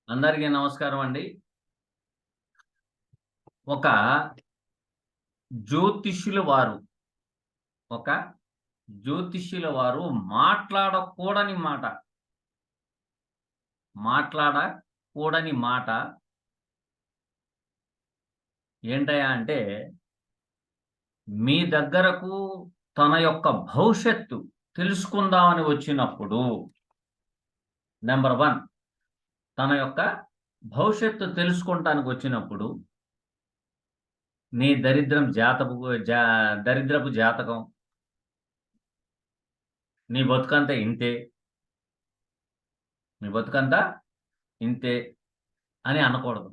అందరికీ నమస్కారం అండి. ఒక జ్యోతిష్యుల వారు ఒక జ్యోతిష్యుల వారు మాట్లాడకూడని మాట ఏంటయ్యా అంటే, మీ దగ్గరకు తన యొక్క భవిష్యత్తు తెలుసుకుందామని వచ్చినప్పుడు నంబర్ 1 తన యొక్క భవిష్యత్తు తెలుసుకుంటానికి వచ్చినప్పుడు, నీ దరిద్రపు జాతకం, నీ బతుకంతా ఇంతే, నీ బతుకంతా ఇంతే అని అనకూడదు.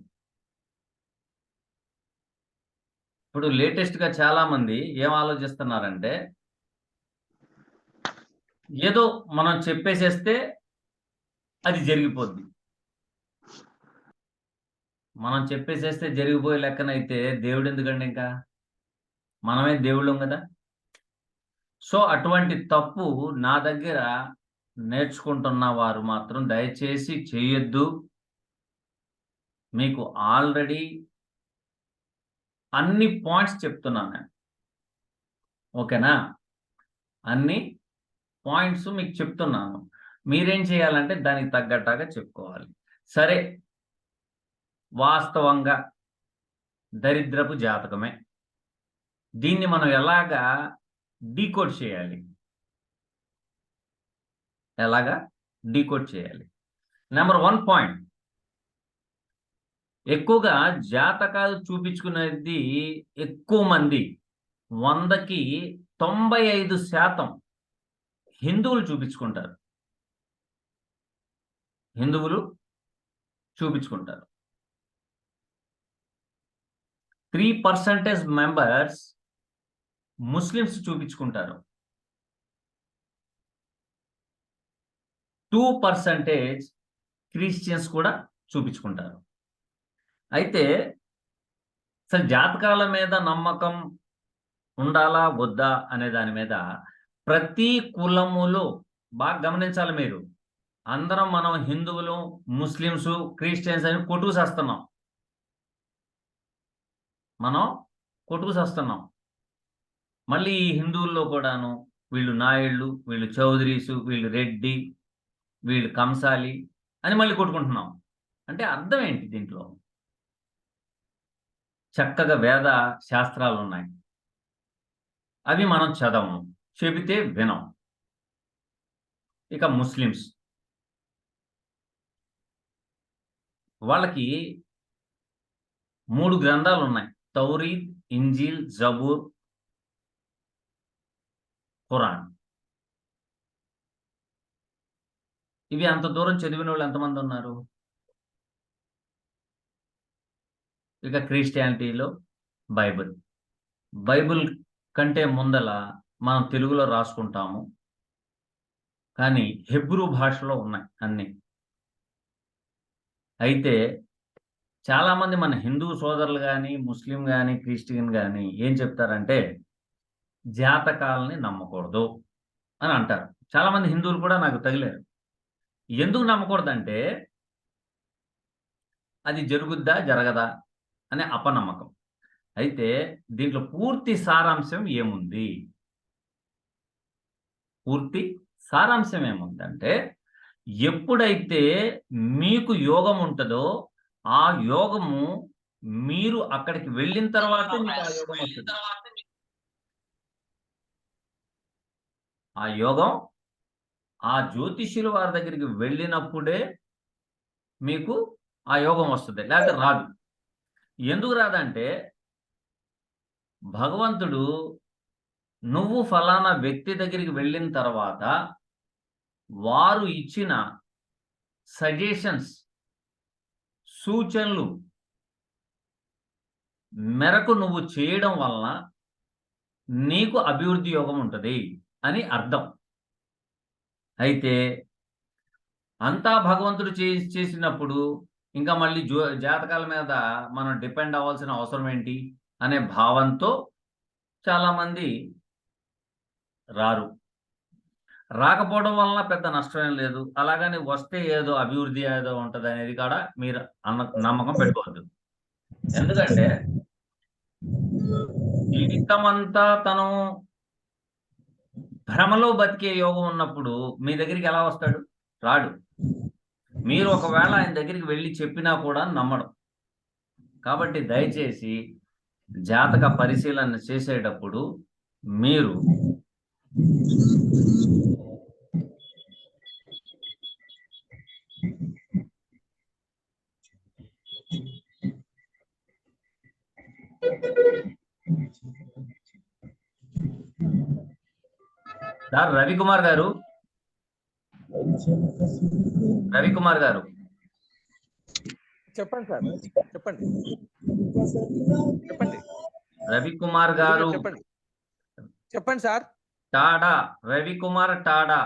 ఇప్పుడు లేటెస్ట్‌గా చాలామంది ఏం ఆలోచిస్తున్నారంటే, ఏదో మనం చెప్పేసేస్తే అది జరిగిపోద్ది. మనం చెప్పేసేస్తే జరిగిపోయే లెక్కనైతే దేవుడెందుకండి ఇంకా? మనమే దేవుళ్ళం గదా! సో, అటువంటి తప్పు నా దగ్గర నేర్చుకుంటున్న వారు మాత్రం దయచేసి చెయ్యొద్దు. మీకు ఆల్రెడీ అన్ని పాయింట్స్ చెప్తున్నాను నేను. ఓకేనా? అన్ని పాయింట్స్ మీకు చెప్తున్నాను. మీరేం చేయాలంటే దానికి తగ్గట్టుగా చెప్పుకోవాలి. సరే, వాస్తవంగా దరిద్రపు జాతకమే. దీన్ని మనం ఎలాగా డీకోడ్ చేయాలి? Number 1 point. ఎక్కువగా జాతకాలు చూపించుకునేది ఎక్కువ మంది 100కి 95% హిందువులు చూపించుకుంటారు. 3% మెంబర్స్ ముస్లిమ్స్ చూపించుకుంటారు. 2% క్రిస్టియన్స్ కూడా చూపించుకుంటారు. అయితే అసలు జాతకాల మీద నమ్మకం ఉండాలా? వద్దా? అనే దాని మీద ప్రతి కులములో బాగా గమనించాలి మీరు. అందరం మనం హిందువులు, ముస్లిమ్స్, క్రిస్టియన్స్ అని కొట్టుకు సస్తున్నాం. మళ్ళీ ఈ హిందువుల్లో కూడాను వీళ్ళు నాయుళ్ళు, వీళ్ళు చౌదరీసు, వీళ్ళు రెడ్డి, వీళ్ళు కంసాలి అని మళ్ళీ కొట్టుకుంటున్నాం. అంటే అర్థం ఏంటి దీంట్లో? చక్కగా వేద శాస్త్రాలున్నాయి. అవి మనం చదవం. చెబితే వినం. ఇక ముస్లిమ్స్ వాళ్ళకి 3 గ్రంథాలున్నాయి. తౌరీత్, ఇంజీల్, జబూర్, ఖురాన్. ఇవి అంత దూరం చదివినోళ్ళు ఎంతమంది ఉన్నారు? ఇక క్రిస్టియానిటీలో బైబిల్. బైబిల్ కంటే ముందల మనం తెలుగులో రాసుకుంటాము. కానీ హెబ్రూ భాషలో ఉన్నాయి అన్నీ. అయితే చాలామంది మన హిందూ సోదరులు గాని, ముస్లిం గాని, క్రిస్టియన్ గాని ఏం చెప్తారంటే, జాతకాలని నమ్మకూడదు అని అంటారు. చాలామంది హిందువులు కూడా నాకు తగిలారు. ఎందుకు నమ్మకూడదంటే, అది జరుగుద్దా? జరగదా? అనే అపనమ్మకం. అయితే దీంట్లో పూర్తి సారాంశం ఏముంది? పూర్తి సారాంశం ఏముందంటే, ఎప్పుడైతే మీకు యోగం ఉంటదో, ఆ యోగము మీరు అక్కడికి వెళ్ళిన తర్వాతే మీకు ఆ యోగం వస్తది. ఆ యోగం ఆ జ్యోతిష్యుల వారి దగ్గరికి వెళ్ళినప్పుడే మీకు ఆ యోగం వస్తది. లేకపోతే రాదు. ఎందుకు రాదంటే, భగవంతుడు నువ్వు ఫలానా వ్యక్తి దగ్గరికి వెళ్ళిన తర్వాత వారు ఇచ్చిన సజెషన్స్, సూచనలు మేరకు నువ్వు చేయడం వలన నీకు అభివృద్ధి యోగం ఉంటది అని అర్థం. అయితే అంతా భగవంతుడు చేసినప్పుడు ఇంకా మళ్ళీ జాతకాల మీద మనం డిపెండ్ అవ్వాల్సిన అవసరం ఏంటి అనే భావంతో చాలామంది రారు. రాకపోవడం వలన పెద్ద నష్టమేం లేదు. అలాగని వస్తే ఏదో అభివృద్ధి ఏదో ఉంటదనేది కూడా మీరు నమ్మకం పెట్టుకోవద్దు. ఎందుకంటే జీవితమంతా తను భ్రమలో బతికే యోగం ఉన్నప్పుడు మీ దగ్గరికి ఎలా వస్తాడు? రాడు. మీరు ఒకవేళ ఆయన దగ్గరికి వెళ్లి చెప్పినా కూడా నమ్మడు. కాబట్టి దయచేసి జాతక పరిశీలన చేసేటప్పుడు మీరు సార్ రవికుమార్ గారు, రవికుమార్ గారు చెప్పండి సార్, చెప్పండి చెప్పండి రవికుమార్ గారు చెప్పండి చెప్పండి సార్. టాడా, రవికుమార్ టాడా,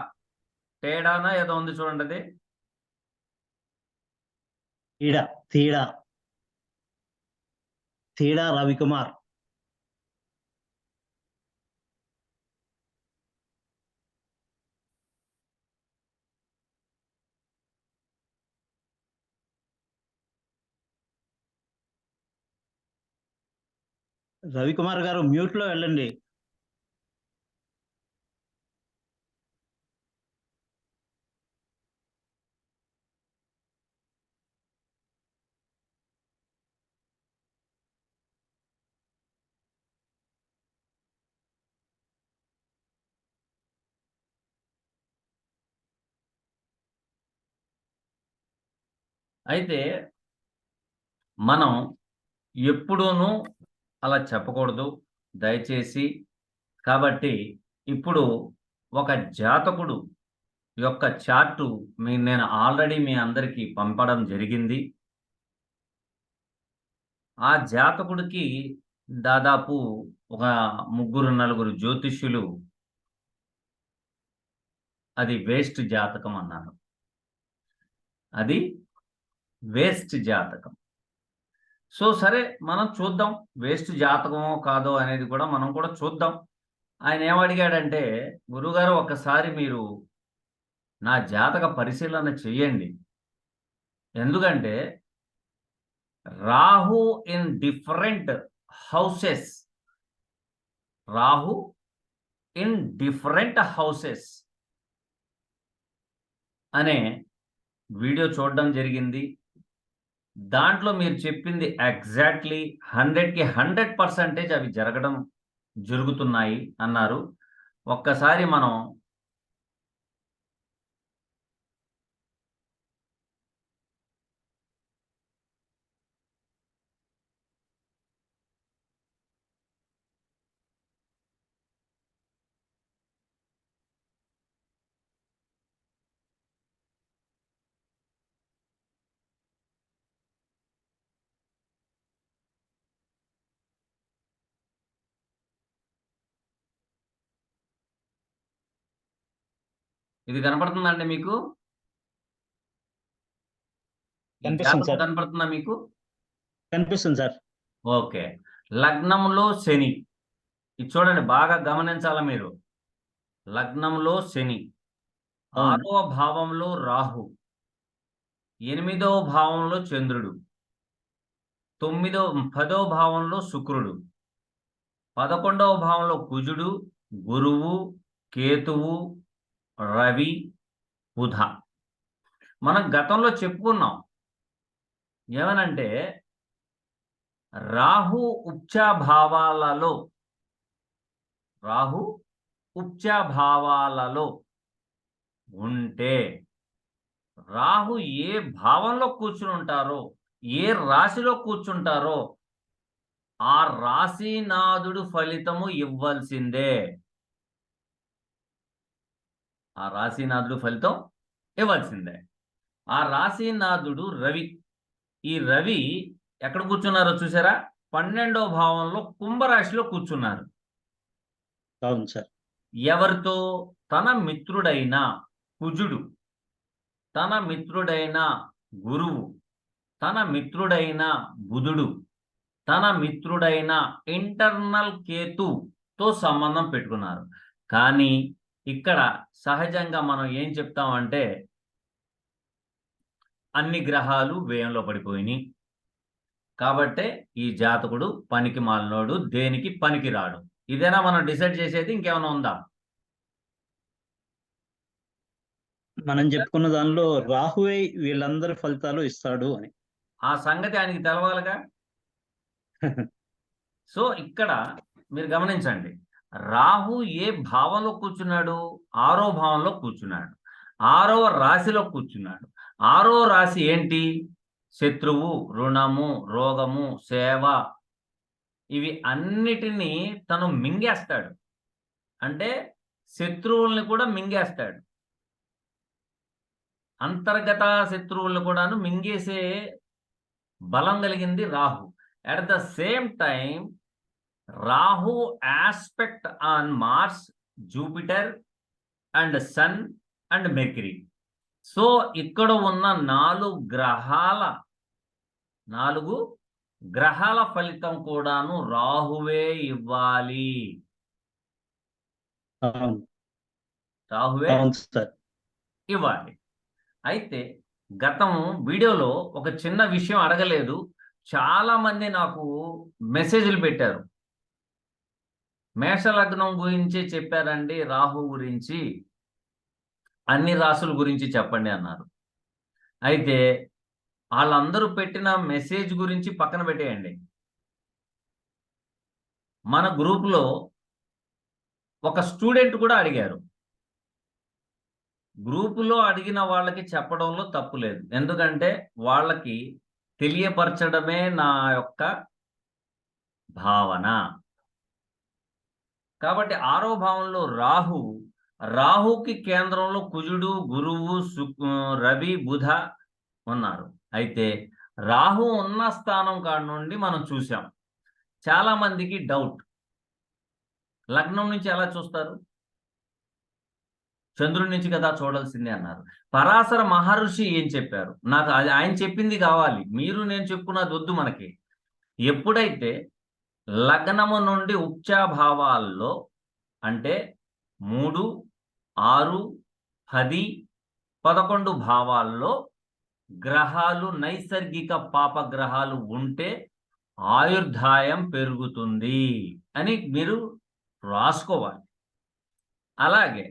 టేడానా ఏదో ఉంది చూడండి, అది తీడా తీడా తీడా రవికుమార్. రవికుమార్ గారు మ్యూట్ లో వెళ్ళండి. అయితే మనం ఎప్పుడూనూ అలా చెప్పకూడదు దయచేసి. కాబట్టి ఇప్పుడు ఒక జాతకుడు యొక్క చార్టు నేను ఆల్రెడీ మీ అందరికీ పంపడం జరిగింది. ఆ జాతకుడికి దాదాపు ఒక 3-4 జ్యోతిష్యులు అది వేస్ట్ జాతకం అన్నారు. అది వేస్ట్ జాతకం. సో సరే, మనం చూద్దాం వేస్ట్ జాతకమో కాదో అనేది కూడా మనం కూడా చూద్దాం. ఆయన ఏమడిగాడంటే, గురుగారు ఒక్కసారి మీరు నా జాతక పరిశీలన చెయ్యండి. ఎందుకంటే Rahu in different houses, Rahu in different houses అనే వీడియో చూడడం జరిగింది. దాంట్లో మీరు చెప్పింది ఎగ్జాక్ట్లీ 100కి 100% అవి జరుగుతున్నాయి అన్నారు. ఒక్కసారి మనం ఇది కనపడుతుందండి మీకు? కనపడుతుందా మీకు? కనిపిస్తుంది సార్. ఓకే. లగ్నంలో శని, ఇది చూడండి, బాగా గమనించాల మీరు. లగ్నంలో శని, 6వ భావంలో రాహు, 8వ భావంలో చంద్రుడు, 10వ భావంలో శుక్రుడు, 11వ భావంలో కుజుడు, గురువు, కేతువు, రవి, బుధ. మనం గతంలో చెప్పుకున్నాం ఏమనంటే రాహు ఉచ్ఛాభావాలలో ఉంటే, రాహు ఏ భావంలో కూర్చుని ఉంటారో, ఏ రాశిలో కూర్చుంటారో ఆ రాశినాథుడు ఫలితము ఇవ్వాల్సిందే. ఆ రాశినాథుడు ఫలితం ఇవ్వాల్సిందే. ఆ రాశినాథుడు రవి. ఈ రవి ఎక్కడ కూర్చున్నారో చూసారా? 12వ భావంలో కుంభరాశిలో కూర్చున్నారు. అవును సార్. ఎవరితో? తన మిత్రుడైన కుజుడు, తన మిత్రుడైన గురువు, తన మిత్రుడైన బుధుడు, తన మిత్రుడైన ఇంటర్నల్ కేతుతో సంబంధం పెట్టుకున్నారు. కానీ ఇక్కడ సహజంగా మనం ఏం చెప్తామంటే అన్ని గ్రహాలు వ్యయంలో పడిపోయినాయి కాబట్టే ఈ జాతకుడు పనికి మాలినోడు, దేనికి పనికి రాడు. ఇదేనా మనం డిసైడ్ చేసేది, ఇంకేమైనా ఉందా? మనం చెప్పుకున్న దానిలో రాహువే వీళ్ళందరి ఫలితాలు ఇస్తాడు అని. ఆ సంగతి ఆయనకి తెలవాలిగా. సో ఇక్కడ మీరు గమనించండి, రాహు ఏ భావంలో కూర్చున్నాడు? 6వ భావంలో కూర్చున్నాడు, 6వ రాశిలో కూర్చున్నాడు. 6వ రాశి ఏంటి? శత్రువు, రుణము, రోగము, సేవ, ఇవి అన్నిటినీ తను మింగేస్తాడు. అంటే శత్రువుల్ని కూడా మింగేస్తాడు. అంతర్గత శత్రువుల్ని కూడాను మింగేసే బలం కలిగింది Rahu. At the same time Rahu aspect on Mars, Jupiter and Sun and Mercury. So ఇక్కడ ఉన్న 4 గ్రహాల ఫలితం కూడాను రాహువే ఇవ్వాలి. రాహువే ఇవ్వాలి. అయితే గతం వీడియోలో ఒక చిన్న విషయం అడగలేదు. చాలా మంది నాకు మెసేజ్లు పెట్టారు. మేషలగ్నం గురించి చెప్పారండి, రాహు గురించి, అన్ని రాసుల గురించి చెప్పండి అన్నారు. అయితే వాళ్ళందరూ పెట్టిన మెసేజ్ గురించి పక్కన పెట్టేయండి. మన గ్రూపులో ఒక స్టూడెంట్ కూడా అడిగారు. గ్రూపులో అడిగిన వాళ్ళకి చెప్పడంలో తప్పు లేదు, ఎందుకంటే వాళ్ళకి తెలియపరచడమే నా యొక్క భావన. కాబట్టి 6వ భావంలో రాహుకి కేంద్రంలో కుజుడు, గురువు, రవి, బుధ ఉన్నారు. అయితే రాహు ఉన్న స్థానం కాడ నుండి మనం చూసాం. చాలా మందికి డౌట్, లగ్నం నుంచి ఎలా చూస్తారు? చంద్రుడి నుంచి కదా చూడాల్సిందే అన్నారు. పరాశర మహర్షి ఏం చెప్పారు? నాకు ఆయన చెప్పింది కావాలి, మీరు నేను చెప్పుకున్నది వద్దు మనకి. ఎప్పుడైతే లగ్నము నుండి ఉచ్చాభావాల్లో అంటే 3, 6, 10, 11 భావాల్లో గ్రహాలు, నైసర్గిక పాపగ్రహాలు ఉంటే ఆయుర్దాయం పెరుగుతుంది అని మీరు రాసుకోవాలి. అలాగే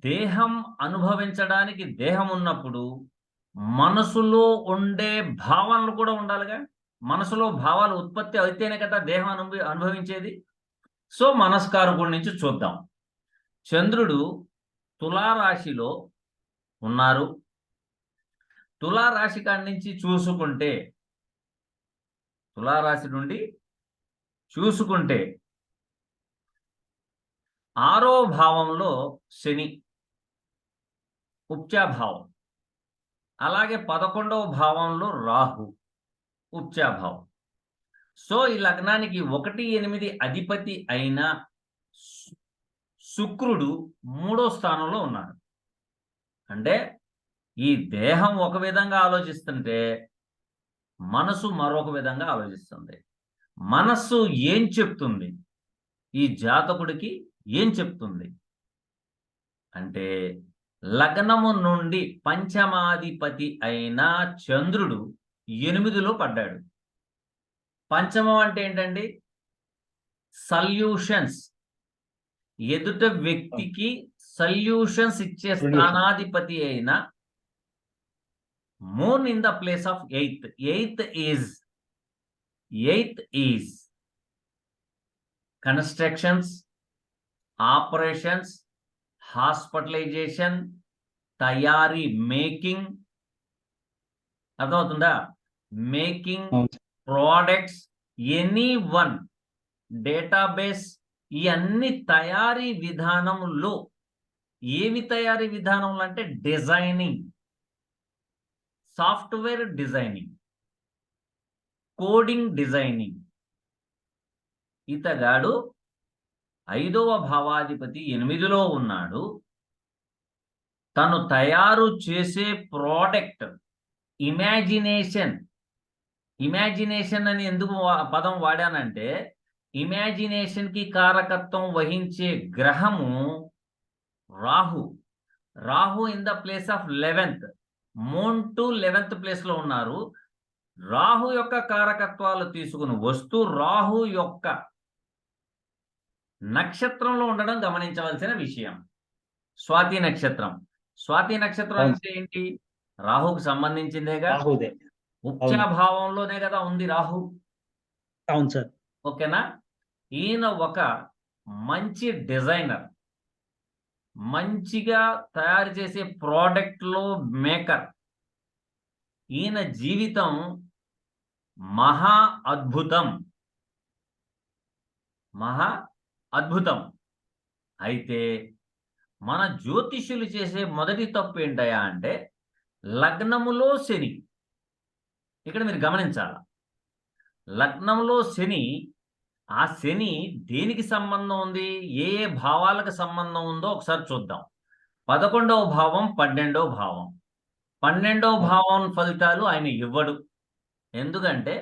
దేహం అనుభవించడానికి దేహం ఉన్నప్పుడు మనసులో ఉండే భావనలు కూడా ఉండాలిగా. మనసులో భావాలు ఉత్పత్తి అయితేనే కదా దేహం అనుభవించేది. సో మనస్కారకుడి నుంచి చూద్దాం. చంద్రుడు తులారాశిలో ఉన్నారు. తులారాశి కాడి నుంచి చూసుకుంటే, తులారాశి నుండి చూసుకుంటే 6వ భావంలో శని, ఉచ్చాభావం. అలాగే 11వ భావంలో రాహు, ఉచ్చాభావం. సో ఈ లగ్నానికి 1, 8 అధిపతి అయిన శుక్రుడు 3వ స్థానంలో ఉన్నాడు. అంటే ఈ దేహం ఒక విధంగా ఆలోచిస్తుంటే మనసు మరొక విధంగా ఆలోచిస్తుంది. మనస్సు ఏం చెప్తుంది? ఈ జాతకుడికి ఏం చెప్తుంది అంటే, లగ్నము నుండి పంచమాధిపతి అయిన చంద్రుడు 8లో పడ్డాడు. పంచమం అంటే ఏంటండి? సల్యూషన్స్. ఎదుట వ్యక్తికి సల్యూషన్స్ ఇచ్చే స్థానాధిపతి అయిన moon in the place of 8th. 8th is constructions, operations, hospitalisation, తయారీ, మేకింగ్. అర్థమవుతుందా? Making products, any one, database, ఈ అన్ని తయారీ విధానంలో ఏవి తయారీ విధానంలో అంటే designing, software designing, coding designing. ఇతగాడు 5వ భావాధిపతి 8లో ఉన్నాడు. తను తయారు చేసే ప్రోడక్ట్ ఇమాజినేషన్ అని ఎందుకు పదం వాడానంటే, ఇమాజినేషన్ కి కారకత్వం వహించే గ్రహము Rahu. Rahu in the place of 11th. Moon to 11th place లో ఉన్నారు. రాహు యొక్క కారకత్వాలు తీసుకుని వస్తూ రాహు యొక్క నక్షత్రంలో ఉండడం గమనించవలసిన విషయం. స్వాతి నక్షత్రం. స్వాతి నక్షత్రం అవును. అంటే ఏంటి? రాహుకు సంబంధించిందేగా. రాహుదే. ఉచ్చాభావంలోనే కదా ఉంది రాహు. అవును సార్. ఓకేనా? ఈయన ఒక మంచి డిజైనర్, మంచిగా తయారు చేసే ప్రోడక్ట్ లో మేకర్. ఈయన జీవితం మహా అద్భుతం, మహా అద్భుతం. అయితే మన జ్యోతిష్యులు చేసే మొదటి తప్పు ఏంటయా అంటే లగ్నములో శని. ఇక్కడ మీరు గమనించాల, లగ్నంలో శని, ఆ శని దేనికి సంబంధం ఉంది, ఏ ఏ భావాలకు సంబంధం ఉందో ఒకసారి చూద్దాం. 11వ భావం, 12వ భావం. 12వ భావం ఫలితాలు ఆయన ఇవ్వడు. ఎందుకంటే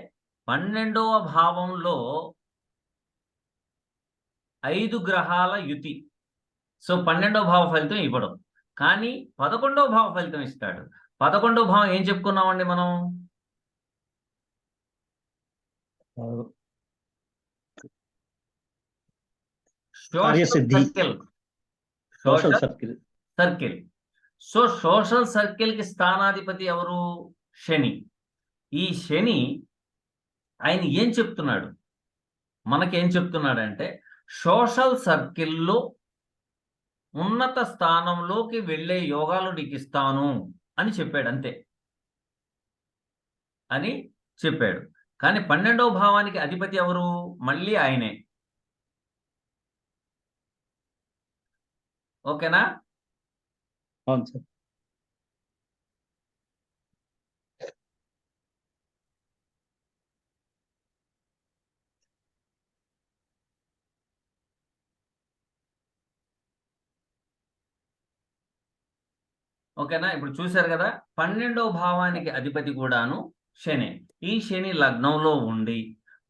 12వ భావంలో 5 గ్రహాల యుతి. సో 12వ భావ ఫలితం ఇవ్వడం. కానీ 11వ భావ ఫలితం ఇస్తాడు. 11వ భావం ఏం చెప్పుకున్నామండి మనం? కార్యసిద్ధి. Social circle. Circle. So social circle కి స్థానాధిపతి ఎవరు? శని. ఈ శని ఆయన ఏం చెప్తున్నాడు, మనకేం చెప్తున్నాడంటే సోషల్ సర్కిల్లో ఉన్నత స్థానంలోకి వెళ్ళే యోగాలు నీకు ఇస్తాను అని చెప్పాడు, అంతే అని చెప్పాడు. కానీ 12వ భావానికి అధిపతి ఎవరు? మళ్ళీ ఆయనే. ఓకేనా? అవును సార్. ఓకేనా? ఇప్పుడు చూశారు కదా, 12వ భావానికి అధిపతి కూడాను శని. ఈ శని లగ్నంలో ఉండి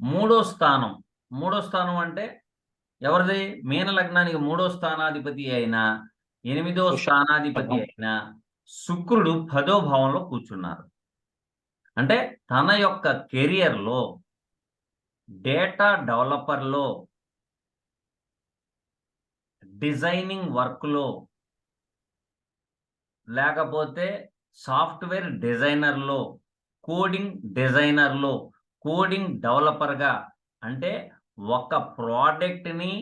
మూడో స్థానం, మూడో స్థానం అంటే ఎవరిది? మీన లగ్నానికి మూడో స్థానాధిపతి అయినా 8వ స్థానాధిపతి అయినా శుక్రుడు 10వ భావంలో కూర్చున్నారు. అంటే తన యొక్క కెరియర్లో, డేటా డెవలపర్లో, డిజైనింగ్ వర్క్లో, లేకపోతే సాఫ్ట్వేర్ డిజైనర్లో, కోడింగ్ డిజైనర్లో, కోడింగ్ డెవలపర్గా, అంటే ఒక ప్రోడక్ట్ని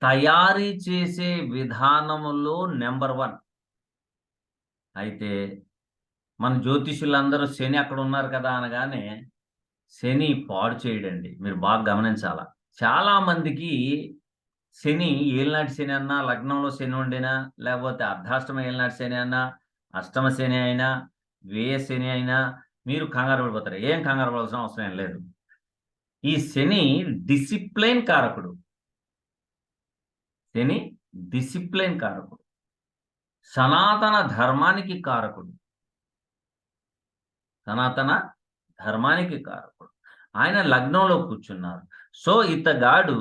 తయారీ చేసే విధానములో నెంబర్ 1. అయితే మన జ్యోతిషులందరూ శని అక్కడ ఉన్నారు కదా అనగానే శని పాడు చేయడండి. మీరు బాగా గమనించాల. చాలా మందికి శని ఏలినాటి శని అన్నా, లగ్నంలో శని ఉండినా, లేకపోతే అర్ధాష్టమ ఏలినాటి శని అన్నా, అష్టమ శని అయినా, వ్యయ శని అయినా మీరు కంగారు పడిపోతారు. ఏం కంగారు పడాల్సిన అవసరం ఏం లేదు. ఈ శని డిసిప్లైన్ కారకుడు. శని డిసిప్లైన్ కారకుడు, సనాతన ధర్మానికి కారకుడు, సనాతన ధర్మానికి కారకుడు. ఆయన లగ్నంలో కూర్చున్నారు. సో ఇతగాడు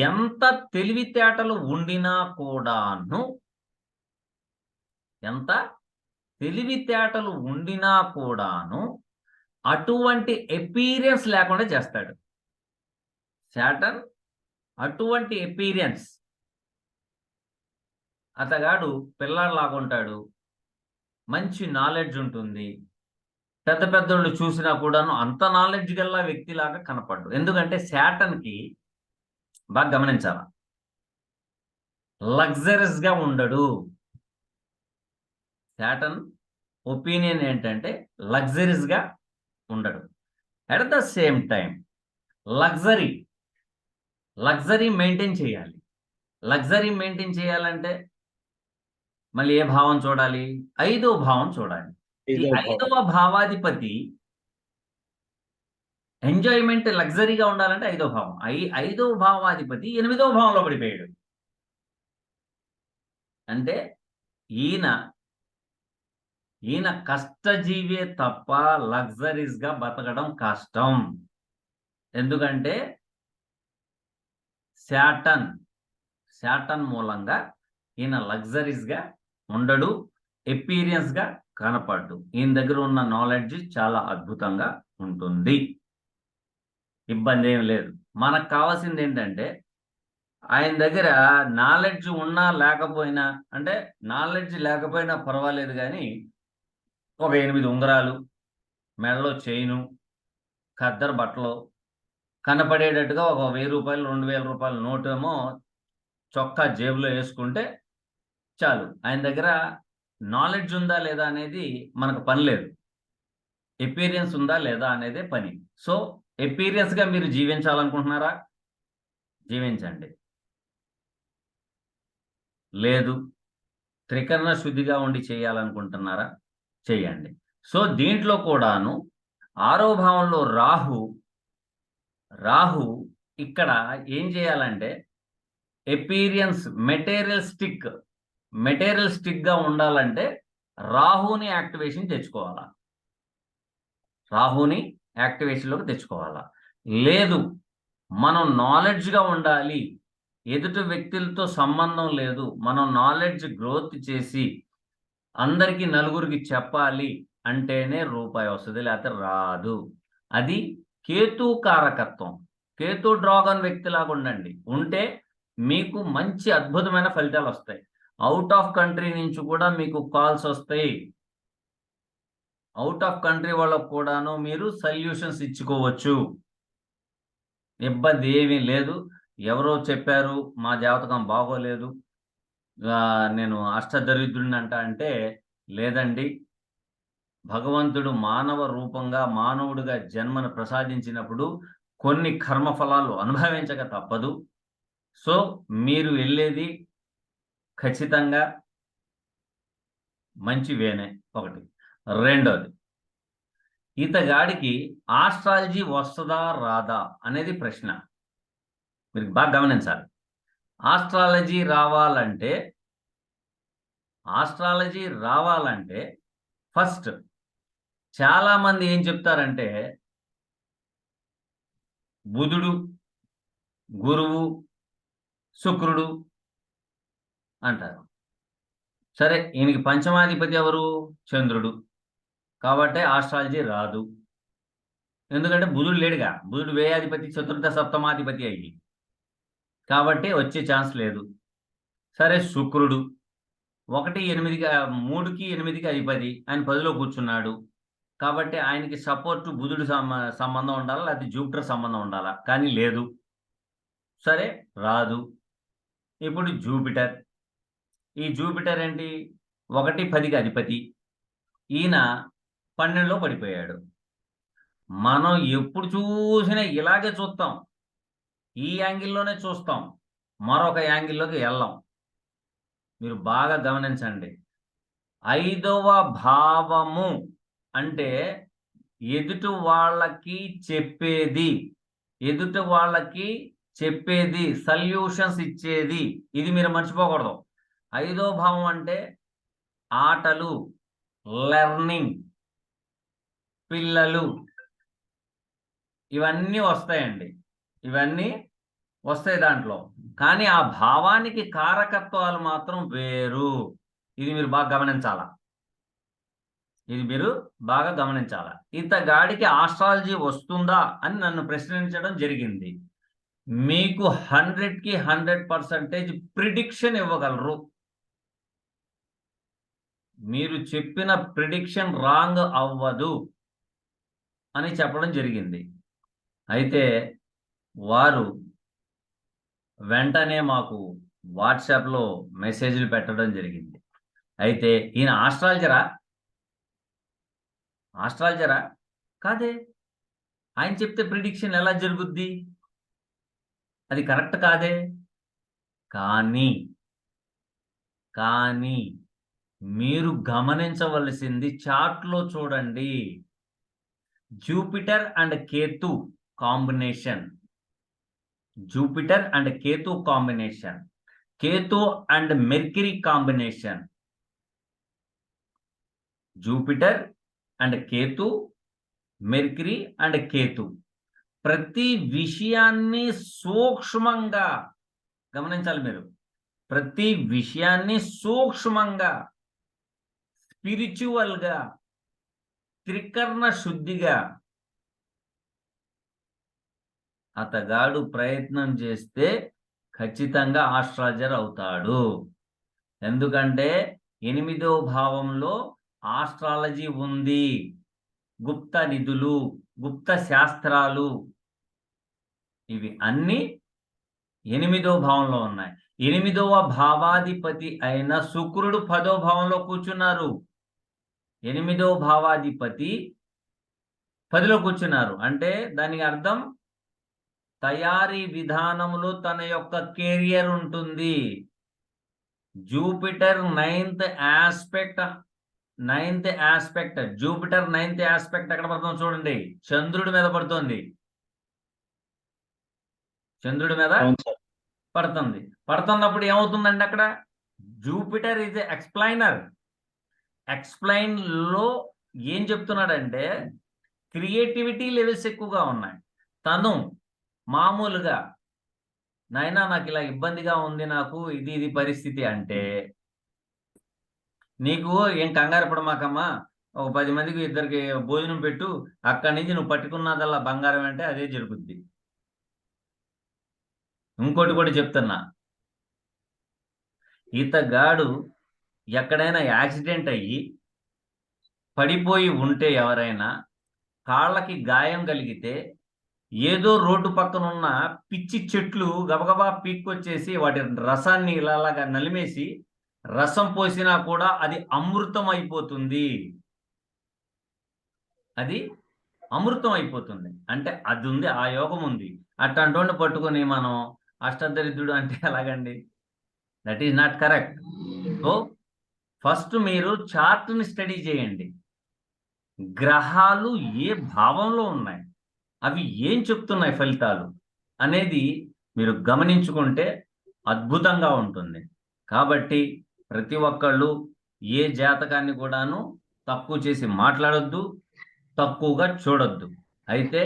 ఎంత తెలివితేటలు ఉండినా కూడాను, ఎంత తెలివితేటలు ఉండినా కూడాను అటువంటి ఎపీరియన్స్ లేకుండా చేస్తాడు శాటర్న్. అటువంటి ఎపీరియన్స్, అతగాడు పిల్లాడిలాగుంటాడు, మంచి నాలెడ్జ్ ఉంటుంది, పెద్ద పెద్దోళ్ళు చూసినా కూడాను అంత నాలెడ్జ్ గల వ్యక్తిలాగా కనపడ్డు. ఎందుకంటే శాటర్న్కి బాగా గమనించాల, లగ్జరీస్ గా ఉండడు. శాటర్న్ ఒపీనియన్ ఏంటంటే లగ్జరీస్ గా ఉండడు. At the same time luxury maintain చేయాలి. లగ్జరీ మెయింటైన్ చేయాలంటే మళ్ళీ ఏ భావం చూడాలి? 5వ భావం చూడాలి. ఈ 5వ భావాధిపతి ఎంజాయ్మెంట్ లగ్జరీగా ఉండాలంటే 5వ భావం. 5వ భావాధిపతి 8వ భావంలో పడిపోయాడు. అంటే ఈయన కష్టజీవే తప్ప లగ్జరీస్ గా బతకడం కష్టం. ఎందుకంటే శాటన్ మూలంగా ఈయన లగ్జరీస్గా ఉండడు, ఎపీరియన్స్గా కనపడ్డు. ఈయన దగ్గర ఉన్న నాలెడ్జ్ చాలా అద్భుతంగా ఉంటుంది, ఇబ్బంది ఏం లేదు. మనకు కావాల్సింది ఏంటంటే ఆయన దగ్గర నాలెడ్జ్ ఉన్నా లేకపోయినా, అంటే నాలెడ్జ్ లేకపోయినా పర్వాలేదు కానీ ఒక 8 ఉంగరాలు, మెడలో చైను, ఖద్దరు బట్టలు, కనపడేటట్టుగా ఒక 1000 రూపాయలు 2000 రూపాయల నోటు ఏమో చొక్కా జేబులో వేసుకుంటే చాలు. ఆయన దగ్గర నాలెడ్జ్ ఉందా లేదా అనేది మనకు పని లేదు, ఎపీరియన్స్ ఉందా లేదా అనేదే పని. సో ఎపీరియన్స్గా మీరు జీవించాలనుకుంటున్నారా? జీవించండి. లేదు, త్రికరణ శుద్ధిగా ఉండి చేయాలనుకుంటున్నారా? చేయండి. సో దీంట్లో కూడాను 6వ భావంలో రాహు ఇక్కడ ఏం చేయాలంటే ఎపీరియన్స్ మెటీరియలిస్టిక్గా ఉండాలంటే రాహుని యాక్టివేషన్లోకి తెచ్చుకోవాలా. లేదు, మనం నాలెడ్జ్గా ఉండాలి, ఎదుటి వ్యక్తులతో సంబంధం లేదు, మనం నాలెడ్జ్ గ్రోత్ చేసి అందరికీ నలుగురికి చెప్పాలి అంటేనే రూపాయి వస్తుంది, లేకపోతే రాదు. అది కేతు కారకత్వం. కేతు డ్రాగన్ వ్యక్తిలాగా ఉంటే మీకు మంచి అద్భుతమైన ఫలితాలు వస్తాయి. అవుట్ ఆఫ్ కంట్రీ నుంచి కూడా మీకు కాల్స్ వస్తాయి. అవుట్ ఆఫ్ కంట్రీ వాళ్ళకు కూడాను మీరు సొల్యూషన్స్ ఇచ్చుకోవచ్చు, ఇబ్బంది ఏమీ లేదు. ఎవరో చెప్పారు మా జాతకం బాగోలేదు, నేను అష్టదరిద్రుడిని అంటే లేదండి, భగవంతుడు మానవ రూపంగా మానవుడిగా జన్మను ప్రసాదించినప్పుడు కొన్ని కర్మఫలాలు అనుభవించక తప్పదు. సో మీరు వెళ్ళేది ఖచ్చితంగా మంచి వేనే. ఒకటి. రెండోది, ఇతగాడికి ఆస్ట్రాలజీ వస్తుందా రాదా అనేది ప్రశ్న. మీరు బాగా గమనించాలి. ఆస్ట్రాలజీ రావాలంటే ఫస్ట్ చాలా మంది ఏం చెప్తారంటే బుధుడు, గురువు, శుక్రుడు అంటారు. సరే, ఈయనకి పంచమాధిపతి ఎవరు? చంద్రుడు. కాబట్టి ఆస్ట్రాలజీ రాదు, ఎందుకంటే బుధుడు లేడుగా, బుధుడు వ్యయాధిపతి, చతుర్థ సప్తమాధిపతి అయ్యి, కాబట్టి వచ్చే ఛాన్స్ లేదు. సరే, శుక్రుడు 3కి 8కి అధిపతి, ఆయన 10లో కూర్చున్నాడు, కాబట్టి ఆయనకి సపోర్టు బుధుడు సంబంధం ఉండాలా, లేకపోతే జూపిటర్ సంబంధం ఉండాలా, కానీ లేదు. సరే, రాదు. ఇప్పుడు ఈ జూపిటర్ ఏంటి? 1, 10కి అధిపతి, ఈయన 12లో పడిపోయాడు. మనం ఎప్పుడు చూసినా ఇలాగే చూస్తాం, ఈ యాంగిల్లోనే చూస్తాం, మరొక యాంగిల్లోకి వెళ్ళాం. మీరు బాగా గమనించండి. 5వ భావము అంటే ఎదుటి వాళ్ళకి చెప్పేది, సొల్యూషన్స్ ఇచ్చేది. ఇది మీరు మర్చిపోకూడదు. 5వ భావం అంటే ఆటలు, లెర్నింగ్, పిల్లలు, ఇవన్నీ వస్తాయండి, ఇవన్నీ వస్తాయి దాంట్లో. కానీ ఆ భావానికి కారకత్వాలు మాత్రం వేరు. ఇది మీరు బాగా గమనించాలా. ఇతగాడికి ఆస్ట్రాలజీ వస్తుందా అని నన్ను ప్రశ్నించడం జరిగింది. మీకు 100కి 100% ప్రిడిక్షన్ ఇవ్వగలరు. మీరు చెప్పిన ప్రిడిక్షన్ రాంగ్ అవ్వదు అని చెప్పడం జరిగింది. అయితే వారు వెంటనే మాకు వాట్సాప్లో మెసేజ్లు పెట్టడం జరిగింది. అయితే ఈయన ఆస్ట్రాలజరా కాదే, ఆయన చెప్తే ప్రిడిక్షన్ ఎలా జరుగుద్ది? అది కరెక్ట్ కాదే. కానీ మీరు గమనించవలసింది చార్ట్లో చూడండి. Jupiter and Ketu combination, Ketu and mercury combination, Jupiter and Ketu, mercury and Ketu ప్రతి విషయాన్ని సూక్ష్మంగా గమనించాలి మీరు. ప్రతి విషయాన్ని సూక్ష్మంగా, స్పిరిచువల్గా, త్రికరణ శుద్ధిగా అతగాడు ప్రయత్నం చేస్తే ఖచ్చితంగా ఆస్ట్రాలజర్ అవుతాడు. ఎందుకంటే 8వ భావంలో ఆస్ట్రాలజీ ఉంది. గుప్త నిధులు, గుప్త శాస్త్రాలు, ఇవి అన్ని 8వ భావంలో ఉన్నాయి. 8వ భావాధిపతి అయిన శుక్రుడు 10వ భావంలో కూర్చున్నారు. 8వ భావాధిపతి 10లో కూర్చున్నారు అంటే దానికి అర్థం తయారీ విధానంలో తన యొక్క కెరియర్ ఉంటుంది. Jupiter 9th aspect Jupiter 9th aspect ఎక్కడ పడుతుంది చూడండి, చంద్రుడి మీద పడుతుంది. చంద్రుడి మీద పడుతుంది. పడుతున్నప్పుడు ఏమవుతుందండి అక్కడ? Jupiter is ఎక్స్ప్లైనర్. ఎక్స్ప్లైన్ లో ఏం చెప్తున్నాడంటే క్రియేటివిటీ లెవెల్స్ ఎక్కువగా ఉన్నాయి. తను మామూలుగా నాయనా నాకు ఇలా ఇబ్బందిగా ఉంది, నాకు ఇది పరిస్థితి అంటే నీకు ఏం కంగారు పడమాకమ్మా, ఒక 10 మందికి ఇద్దరికి భోజనం పెట్టు, అక్కడి నుంచి నువ్వు పట్టుకున్నదల్లా బంగారం అంటే అదే జరుగుద్ది. ఇంకోటి కూడా చెప్తున్నా, ఈతగాడు ఎక్కడైనా యాక్సిడెంట్ అయ్యి పడిపోయి ఉంటే, ఎవరైనా కాళ్ళకి గాయం కలిగితే ఏదో రోడ్డు పక్కన ఉన్న పిచ్చి చెట్లు గబగబా పీక్కొచ్చేసి వాటి రసాన్ని ఇలాగా నలిమేసి రసం పోసినా కూడా అది అమృతం అయిపోతుంది. అది అమృతం అయిపోతుంది అంటే అది ఉంది, ఆ యోగం ఉంది. అట్లాంటి పట్టుకొని మనం అష్టదరిద్రుడు అంటే ఎలాగండి? That is not correct. So first మీరు చార్ట్ని స్టడీ చేయండి. గ్రహాలు ఏ భావంలో ఉన్నాయి, అవి ఏం చెప్తున్నాయి ఫలితాలు అనేది మీరు గమనించుకుంటే అద్భుతంగా ఉంటుంది. కాబట్టి ప్రతి ఒక్కళ్ళు ఏ జాతకాన్ని కూడాను తక్కువ చేసి మాట్లాడొద్దు, తక్కువగా చూడొద్దు. అయితే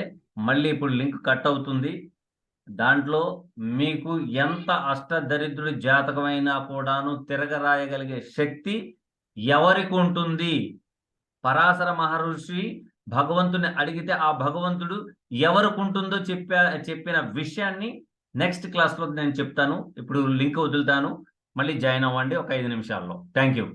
మళ్ళీ ఇప్పుడు లింక్ కట్ అవుతుంది. దాంట్లో మీకు ఎంత అష్టదరిద్రుడి జాతకమైనా కూడాను తిరగరాయగలిగే శక్తి ఎవరికి ఉంటుంది? పరాశర మహర్షి భగవంతుని అడిగితే ఆ భగవంతుడు ఎవరికి ఉంటుందో చెప్పిన విషయాన్ని నెక్స్ట్ క్లాస్లో నేను చెప్తాను. ఇప్పుడు లింక్ వదులుతాను, మళ్ళీ జాయిన్ అవ్వండి ఒక 5 నిమిషాల్లో. Thank you.